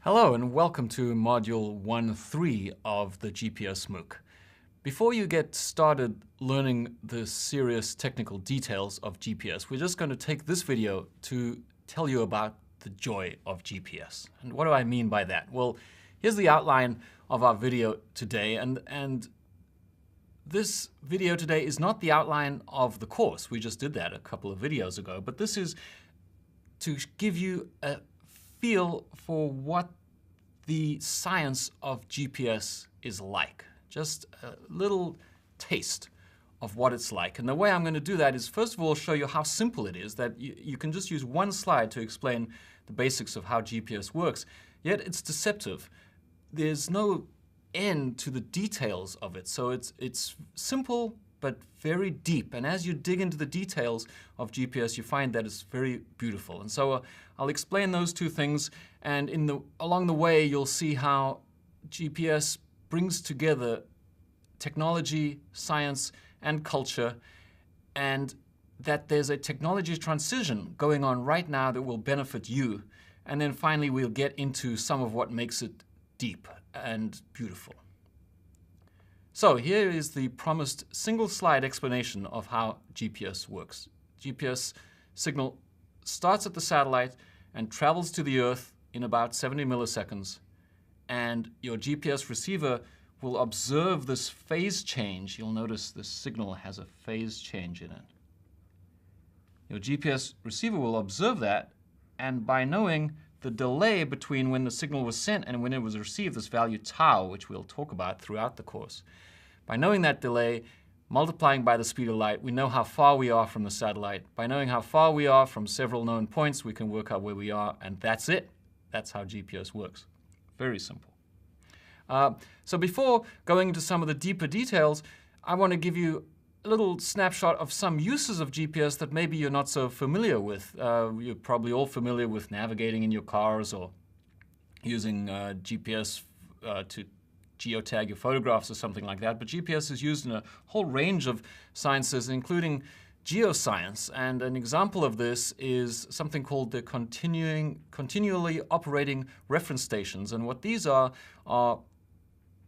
Hello and welcome to Module 1.3 of the GPS MOOC. Before you get started learning the serious technical details of GPS, we're just going to take this video to tell you about the joy of GPS. And what do I mean by that? Well, here's the outline of our video today, and this video today is not the outline of the course. We just did that a couple of videos ago, but this is to give you a feel for what the science of GPS is like. Just a little taste of what it's like. And the way I'm going to do that is, first of all, show you how simple it is, that you can just use one slide to explain the basics of how GPS works. Yet it's deceptive. There's no end to the details of it. So it's simple, but very deep. And as you dig into the details of GPS, you find that it's very beautiful. And so I'll explain those two things. And along the way, you'll see how GPS brings together technology, science, and culture, and that there's a technology transition going on right now that will benefit you. And then finally, we'll get into some of what makes it deep and beautiful. So here is the promised single-slide explanation of how GPS works. GPS signal starts at the satellite and travels to the Earth in about 70 milliseconds. And your GPS receiver will observe this phase change. You'll notice the signal has a phase change in it. Your GPS receiver will observe that, and by knowing the delay between when the signal was sent and when it was received, this value tau, which we'll talk about throughout the course. By knowing that delay, multiplying by the speed of light, we know how far we are from the satellite. By knowing how far we are from several known points, we can work out where we are, and that's it. That's how GPS works. Very simple. So before going into some of the deeper details, I want to give you a little snapshot of some uses of GPS that maybe you're not so familiar with. You're probably all familiar with navigating in your cars or using GPS to geotag your photographs or something like that. But GPS is used in a whole range of sciences, including geoscience. And an example of this is something called the continually operating reference stations. And what these are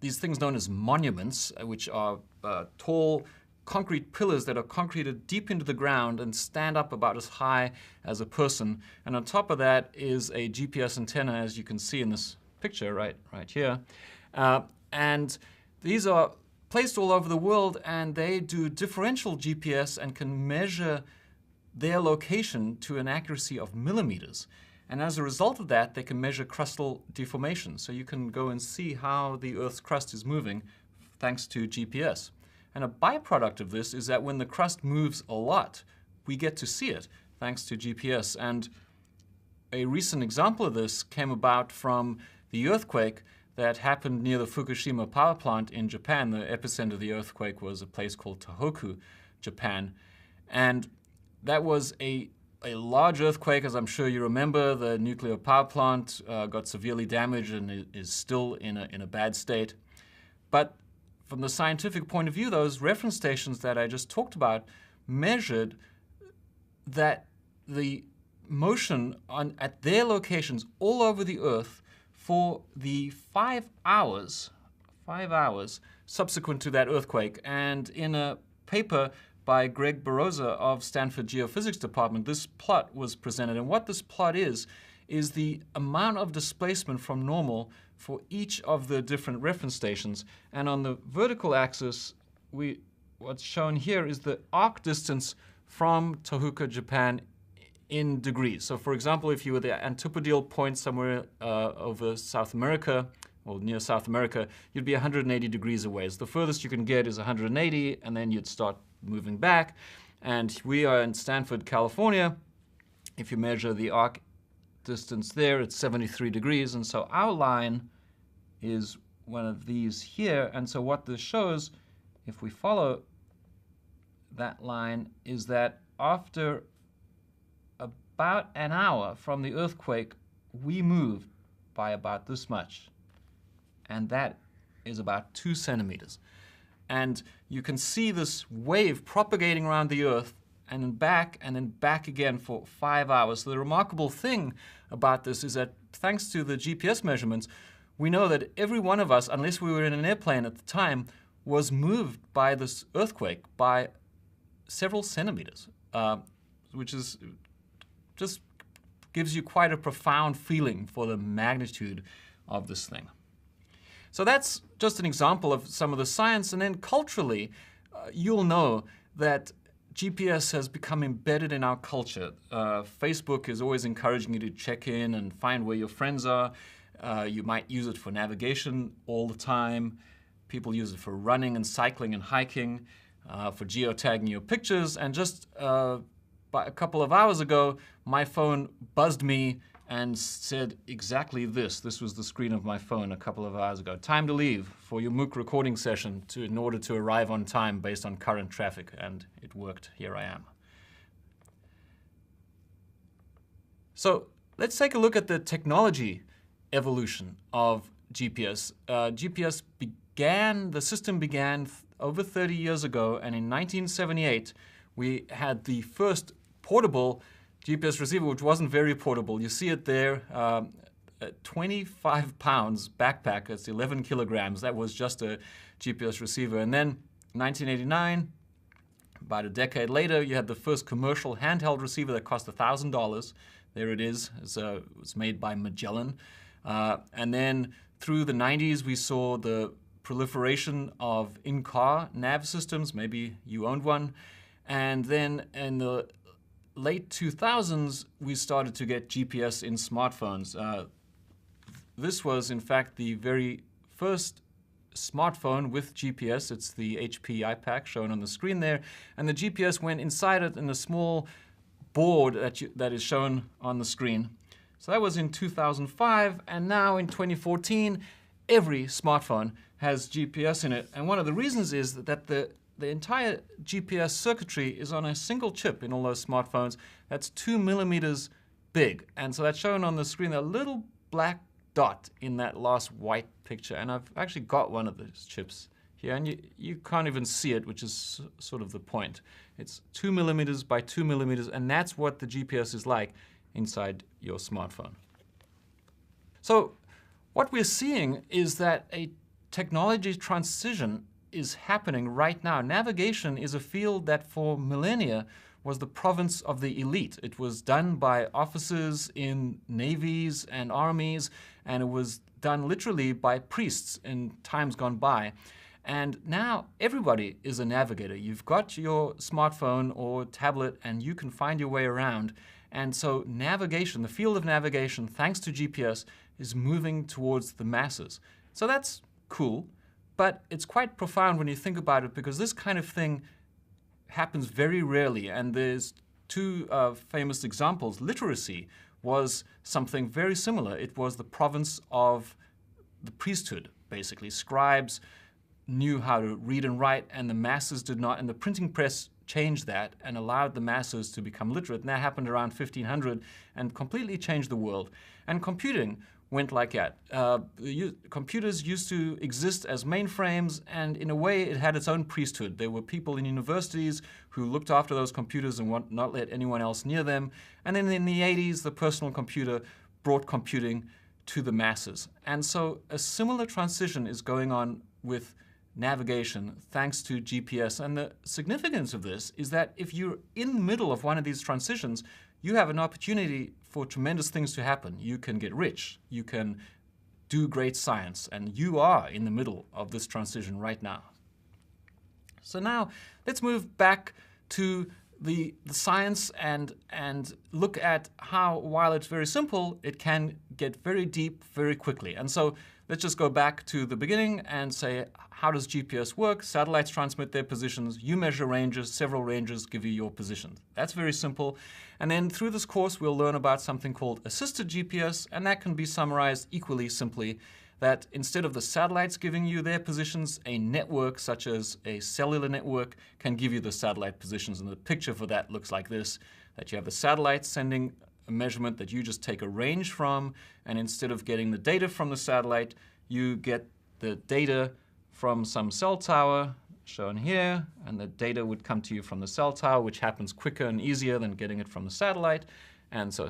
these things known as monuments, which are tall concrete pillars that are concreted deep into the ground and stand up about as high as a person. And on top of that is a GPS antenna, as you can see in this picture right here. And these are placed all over the world, and they do differential GPS and can measure their location to an accuracy of millimeters. And as a result of that, they can measure crustal deformation. So you can go and see how the Earth's crust is moving thanks to GPS. And a byproduct of this is that when the crust moves a lot, we get to see it thanks to GPS. And a recent example of this came about from the earthquake that happened near the Fukushima power plant in Japan. The epicenter of the earthquake was a place called Tohoku, Japan. And that was a large earthquake, as I'm sure you remember. The nuclear power plant got severely damaged and is still in a bad state. But from the scientific point of view, those reference stations that I just talked about measured that the motion at their locations all over the Earth for the 5 hours subsequent to that earthquake. And in a paper by Greg Baroza of Stanford Geophysics Department, this plot was presented. And what this plot is the amount of displacement from normal for each of the different reference stations. And on the vertical axis, what's shown here is the arc distance from Tohoku, Japan, in degrees. So for example, if you were the antipodal point somewhere over South America, or near South America, you'd be 180 degrees away. So the furthest you can get is 180, and then you'd start moving back. And we are in Stanford, California. If you measure the arc distance there, it's 73 degrees. And so our line is one of these here. And so what this shows, if we follow that line, is that after about an hour from the earthquake, we moved by about this much. And that is about 2 centimeters. And you can see this wave propagating around the Earth and then back again for 5 hours. So the remarkable thing about this is that thanks to the GPS measurements, we know that every one of us, unless we were in an airplane at the time, was moved by this earthquake by several centimeters, which is just gives you quite a profound feeling for the magnitude of this thing. So that's just an example of some of the science. And then culturally, you'll know that GPS has become embedded in our culture. Facebook is always encouraging you to check in and find where your friends are. You might use it for navigation all the time. People use it for running and cycling and hiking, for geotagging your pictures. And just a couple of hours ago, my phone buzzed me and said exactly this. This was the screen of my phone a couple of hours ago. Time to leave for your MOOC recording session in order to arrive on time based on current traffic. And it worked. Here I am. So let's take a look at the technology evolution of GPS. The system began over 30 years ago, and in 1978, we had the first portable GPS receiver, which wasn't very portable. You see it there, 25 pounds backpack, it's 11 kilograms. That was just a GPS receiver. And then 1989, about a decade later, you had the first commercial handheld receiver that cost $1,000. There it is. It was made by Magellan. And then through the 90s, we saw the proliferation of in-car nav systems. Maybe you owned one. And then in the late 2000s, we started to get GPS in smartphones. This was, in fact, the very first smartphone with GPS. It's the HP iPac shown on the screen there. And the GPS went inside it in a small board that is shown on the screen. So that was in 2005. And now in 2014, every smartphone has GPS in it. And one of the reasons is that the entire GPS circuitry is on a single chip in all those smartphones that's 2 millimeters big. And so that's shown on the screen, a little black dot in that last white picture. And I've actually got one of those chips here, and you can't even see it, which is sort of the point. It's 2 millimeters by 2 millimeters, and that's what the GPS is like inside your smartphone. So what we're seeing is that a technology transition is happening right now. Navigation is a field that for millennia was the province of the elite. It was done by officers in navies and armies, and it was done literally by priests in times gone by. And now everybody is a navigator. You've got your smartphone or tablet and you can find your way around. And so navigation, the field of navigation, thanks to GPS, is moving towards the masses. So that's cool. But it's quite profound when you think about it, because this kind of thing happens very rarely. And there's two famous examples. Literacy was something very similar. It was the province of the priesthood, basically. Scribes knew how to read and write, and the masses did not. And the printing press changed that and allowed the masses to become literate. And that happened around 1500 and completely changed the world. And computing went like that. Computers used to exist as mainframes, and in a way it had its own priesthood. There were people in universities who looked after those computers and would not let anyone else near them. And then in the 80s, the personal computer brought computing to the masses. And so a similar transition is going on with navigation thanks to GPS. And the significance of this is that if you're in the middle of one of these transitions, you have an opportunity for tremendous things to happen. You can get rich, you can do great science, and you are in the middle of this transition right now. So now let's move back to the science and look at how, while it's very simple, it can get very deep very quickly. And so let's just go back to the beginning and say, how does GPS work? Satellites transmit their positions, you measure ranges, several ranges give you your position. That's very simple. And then through this course, we'll learn about something called assisted GPS, and that can be summarized equally simply, that instead of the satellites giving you their positions, a network such as a cellular network can give you the satellite positions. And the picture for that looks like this, that you have the satellite sending a measurement that you just take a range from, and instead of getting the data from the satellite, you get the data from some cell tower, shown here, and the data would come to you from the cell tower, which happens quicker and easier than getting it from the satellite. And so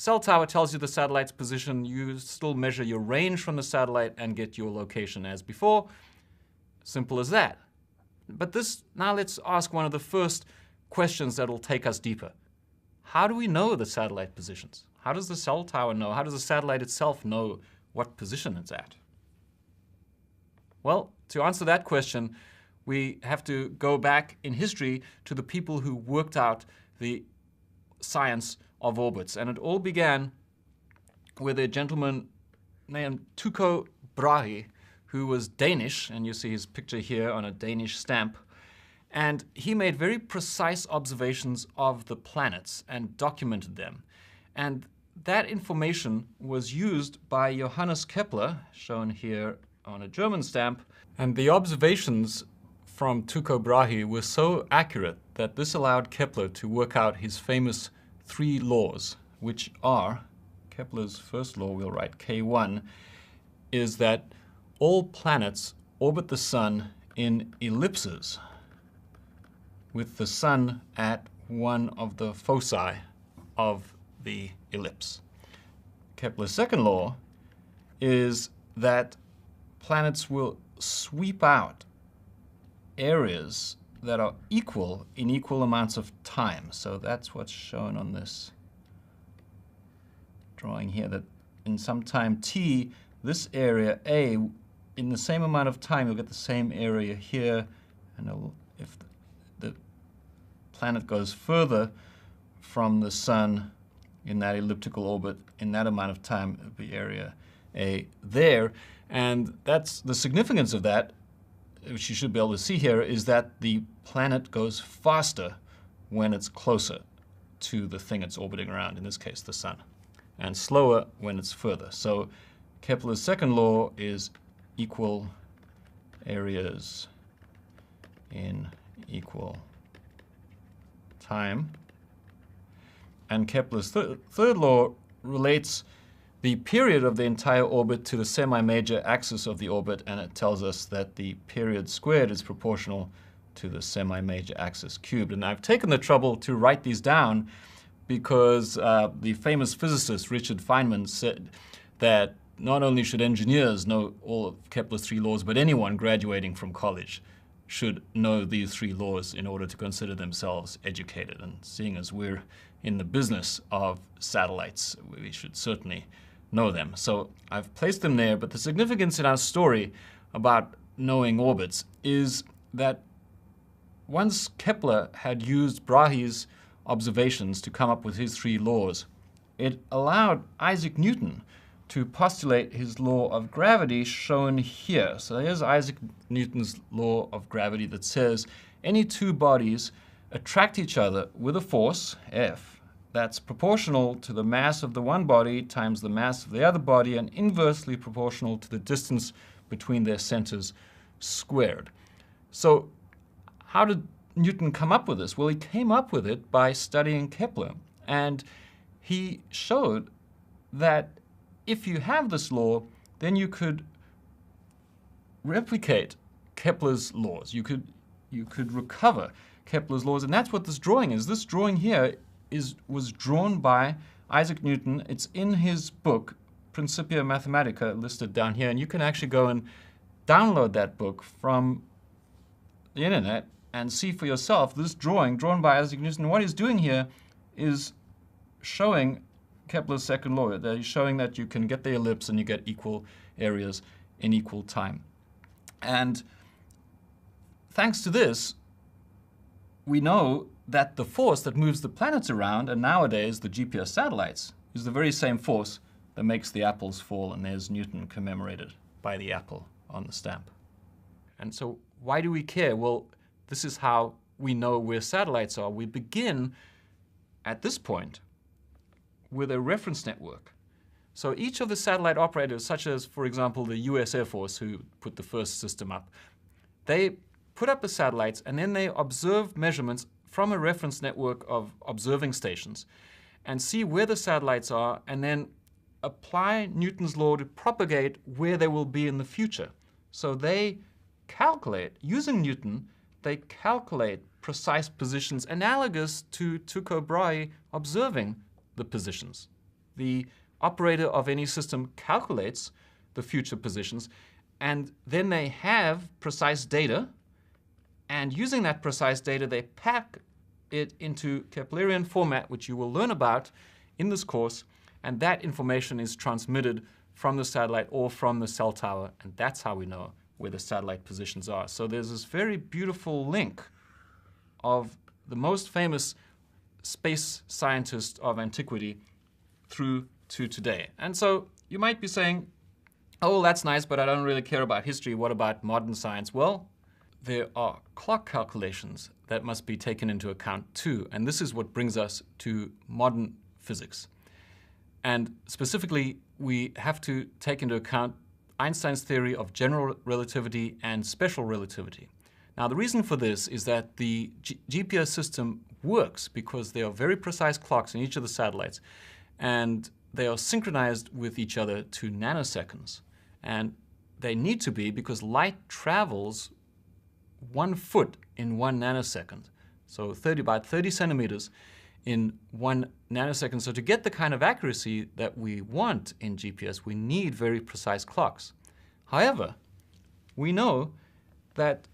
cell tower tells you the satellite's position. You still measure your range from the satellite and get your location as before. Simple as that. But now let's ask one of the first questions that will take us deeper. How do we know the satellite positions? How does the cell tower know? How does the satellite itself know what position it's at? Well, to answer that question, we have to go back in history to the people who worked out the science of orbits. And it all began with a gentleman named Tycho Brahe, who was Danish, and you see his picture here on a Danish stamp. And he made very precise observations of the planets and documented them. And that information was used by Johannes Kepler, shown here on a German stamp. And the observations from Tycho Brahe were so accurate that this allowed Kepler to work out his famous 3 laws, which are, Kepler's first law, we'll write K1, is that all planets orbit the sun in ellipses, with the sun at one of the foci of the ellipse. Kepler's second law is that planets will sweep out areas that are equal in equal amounts of time. So that's what's shown on this drawing here, that in some time t, this area A, in the same amount of time, you'll get the same area here. And if the planet goes further from the sun in that elliptical orbit, in that amount of time, it'll be area A there. And that's the significance of that, which you should be able to see here, is that the planet goes faster when it's closer to the thing it's orbiting around, in this case the sun, and slower when it's further. So Kepler's second law is equal areas in equal time. And Kepler's third law relates the period of the entire orbit to the semi-major axis of the orbit, and it tells us that the period squared is proportional to the semi-major axis cubed. And I've taken the trouble to write these down because the famous physicist Richard Feynman said that not only should engineers know all of Kepler's 3 laws, but anyone graduating from college should know these 3 laws in order to consider themselves educated. And seeing as we're in the business of satellites, we should certainly know them. So I've placed them there, but the significance in our story about knowing orbits is that once Kepler had used Brahe's observations to come up with his 3 laws, it allowed Isaac Newton to postulate his law of gravity, shown here. So here's Isaac Newton's law of gravity that says any 2 bodies attract each other with a force, F, that's proportional to the mass of the one body times the mass of the other body, and inversely proportional to the distance between their centers squared. So how did Newton come up with this? Well, he came up with it by studying Kepler. And he showed that if you have this law, then you could replicate Kepler's laws. You could recover Kepler's laws, and that's what this drawing is. This drawing here was drawn by Isaac Newton. It's in his book, Principia Mathematica, listed down here, and you can actually go and download that book from the internet and see for yourself this drawing drawn by Isaac Newton. What he's doing here is showing Kepler's second law. He's showing that you can get the ellipse and you get equal areas in equal time. And thanks to this, we know that the force that moves the planets around, and nowadays the GPS satellites, is the very same force that makes the apples fall, and there's Newton commemorated by the apple on the stamp. And so why do we care? Well, this is how we know where satellites are. We begin at this point with a reference network. So each of the satellite operators, such as, for example, the US Air Force, who put the first system up, they put up the satellites and then they observe measurements from a reference network of observing stations and see where the satellites are, and then apply Newton's law to propagate where they will be in the future. So they calculate, using Newton, they calculate precise positions analogous to Tycho Brahe observing the positions. the operator of any system calculates the future positions, and then they have precise data, and using that precise data, they pack it into Keplerian format, which you will learn about in this course, and that information is transmitted from the satellite or from the cell tower, and that's how we know where the satellite positions are. So there's this very beautiful link of the most famous space scientist of antiquity through to today. And so you might be saying, oh, well, that's nice, but I don't really care about history. What about modern science? Well, there are clock calculations that must be taken into account too, and this is what brings us to modern physics. And specifically, we have to take into account Einstein's theory of general relativity and special relativity. Now, the reason for this is that the GPS system works because there are very precise clocks in each of the satellites, and they are synchronized with each other to nanoseconds. And they need to be because light travels 1 foot in 1 nanosecond, so about 30 centimeters in 1 nanosecond. So to get the kind of accuracy that we want in GPS, we need very precise clocks. However, we know that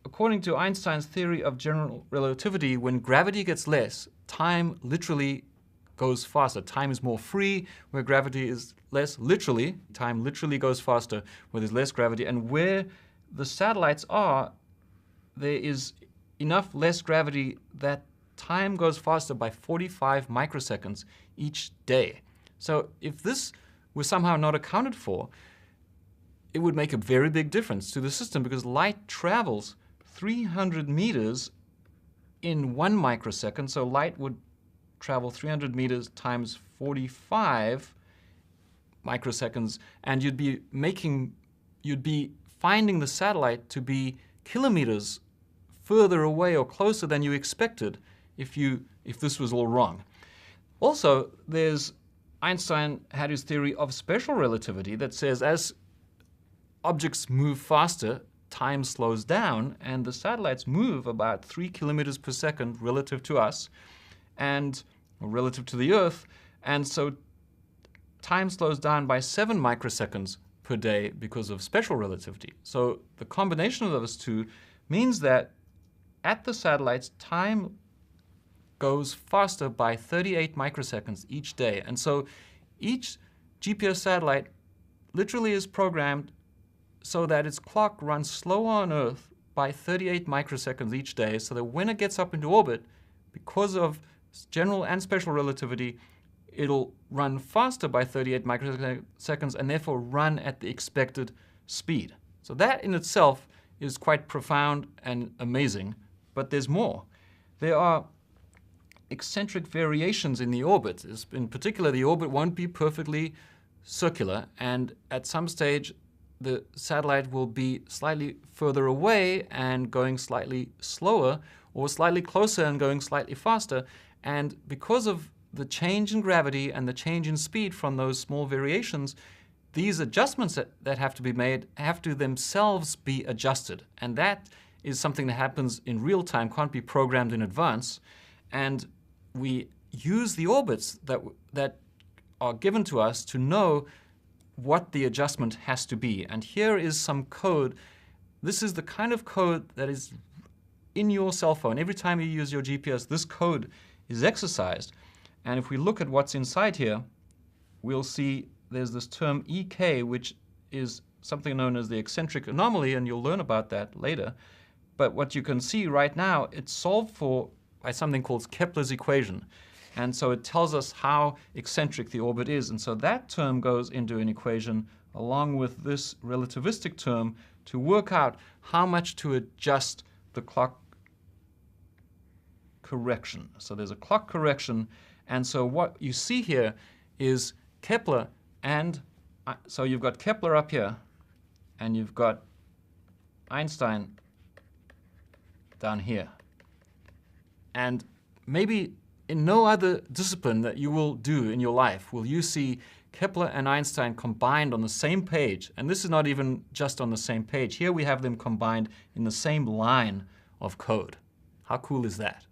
according to Einstein's theory of general relativity, when gravity gets less, time literally goes faster. Time is more free where gravity is less. Literally, time literally goes faster where there's less gravity. And where the satellites are, there is enough less gravity that time goes faster by 45 microseconds each day. So if this was somehow not accounted for, it would make a very big difference to the system because light travels 300 meters in 1 microsecond. So light would travel 300 meters times 45 microseconds, and you'd be finding the satellite to be kilometers further away or closer than you expected if this was all wrong. Also, Einstein had his theory of special relativity that says as objects move faster, time slows down, and the satellites move about 3 kilometers per second relative to us, or relative to the Earth, and so time slows down by 7 microseconds per day because of special relativity. So the combination of those two means that at the satellites, time goes faster by 38 microseconds each day. And so each GPS satellite literally is programmed so that its clock runs slower on Earth by 38 microseconds each day, so that when it gets up into orbit, because of general and special relativity, it'll run faster by 38 microseconds and therefore run at the expected speed. So that in itself is quite profound and amazing, but there's more. There are eccentric variations in the orbit. In particular, the orbit won't be perfectly circular, and at some stage the satellite will be slightly further away and going slightly slower, or slightly closer and going slightly faster. And because of the change in gravity and the change in speed from those small variations, these adjustments that have to be made have to themselves be adjusted. And that is something that happens in real time, can't be programmed in advance. And we use the orbits that are given to us to know what the adjustment has to be. And here is some code. This is the kind of code that is in your cell phone. Every time you use your GPS, this code is exercised. And if we look at what's inside here, we'll see there's this term EK, which is something known as the eccentric anomaly, and you'll learn about that later. But what you can see right now, it's solved for by something called Kepler's equation. And so it tells us how eccentric the orbit is. And so that term goes into an equation along with this relativistic term to work out how much to adjust the clock correction. So there's a clock correction. And so what you see here is Kepler, and so you've got Kepler up here, and you've got Einstein down here. And maybe in no other discipline that you will do in your life will you see Kepler and Einstein combined on the same page. And this is not even just on the same page. Here we have them combined in the same line of code. How cool is that?